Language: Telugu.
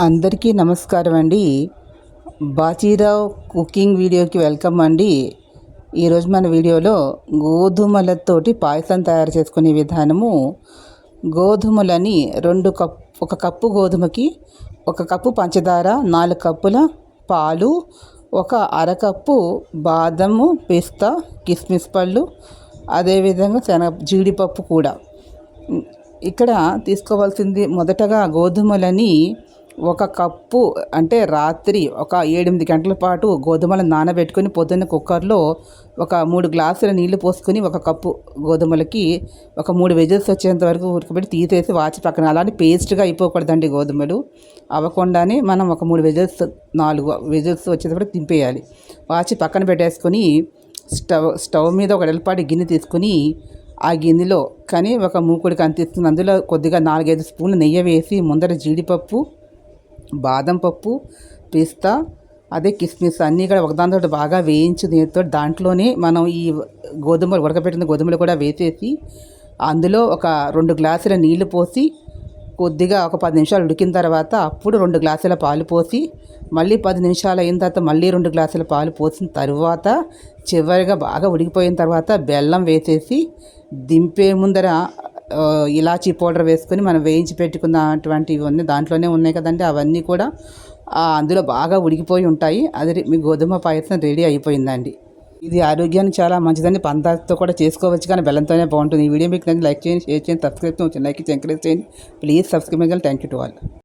అందరికీ నమస్కారం అండి. బాచీరావు కుకింగ్ వీడియోకి వెల్కమ్ అండి. ఈరోజు మన వీడియోలో గోధుమలతోటి పాయసం తయారు చేసుకునే విధానము. గోధుమలని ఒక కప్పు గోధుమకి 1 కప్పు పంచదార, 4 కప్పుల పాలు, ఒక అరకప్పు బాదము, పిస్తా, కిస్మిస్ పళ్ళు, అదేవిధంగా జీడిపప్పు కూడా. ఇక్కడ తీసుకోవాల్సింది మొదటగా గోధుమలని 1 కప్పు అంటే రాత్రి ఒక 7-8 గంటల పాటు గోధుమలను నానబెట్టుకొని పొద్దున్న కుక్కర్లో ఒక 3 గ్లాసుల నీళ్లు పోసుకొని 1 కప్పు గోధుమలకి ఒక 3 విజిల్స్ వచ్చేంత వరకు ఉడకబెట్టి తీసేసి వాచి పక్కన, అలానే పేస్ట్గా అయిపోకూడదండి. గోధుమలు అవ్వకుండానే మనం ఒక 3 విజిల్స్ 4 విజిల్స్ వచ్చేటప్పుడు దింపేయాలి. వాచి పక్కన పెట్టేసుకొని స్టవ్ మీద ఒక వెడల్పాటి గిన్నె తీసుకుని ఆ గిన్నెలో కానీ ఒక మూకుడికి అంతిస్తుంది. అందులో కొద్దిగా 4-5 స్పూన్లు నెయ్యి వేసి ముందర జీడిపప్పు, బాదం పప్పు, పిస్తా, కిస్మిస్ అన్నీ కూడా ఒకదానితో బాగా వేయించి దాంట్లోనే మనం ఈ ఉడకబెట్టిన గోధుమలు కూడా వేసేసి అందులో ఒక 2 గ్లాసుల నీళ్లు పోసి కొద్దిగా ఒక 10 నిమిషాలు ఉడికిన తర్వాత అప్పుడు 2 గ్లాసుల పాలు పోసి మళ్ళీ 10 నిమిషాలు అయిన తర్వాత మళ్ళీ 2 గ్లాసుల పాలు పోసిన తర్వాత చివరిగా బాగా ఉడికిపోయిన తర్వాత బెల్లం వేసేసి దింపే ముందర ఇలాచీ పౌడర్ వేసుకొని మనం వేయించి పెట్టుకున్నటువంటివి ఇవన్నీ దాంట్లోనే ఉన్నాయి కదండి. అవన్నీ కూడా అందులో బాగా ఉడికిపోయి ఉంటాయి. అది మీ గోధుమ పాయసం రెడీ అయిపోయిందండి. ఇది ఆరోగ్యానికి చాలా మంచిదండి. పందాతో కూడా చేసుకోవచ్చు, కానీ బెల్లంతోనే బాగుంటుంది. ఈ వీడియో మీకు లైక్ చేయండి, షేర్ చేయండి, సబ్స్క్రైబ్ చేయండి, లైక్ ఎంకరేజ్ చేయండి. ప్లీజ్ సబ్స్క్రైబ్ చేయండి. Thank you to all.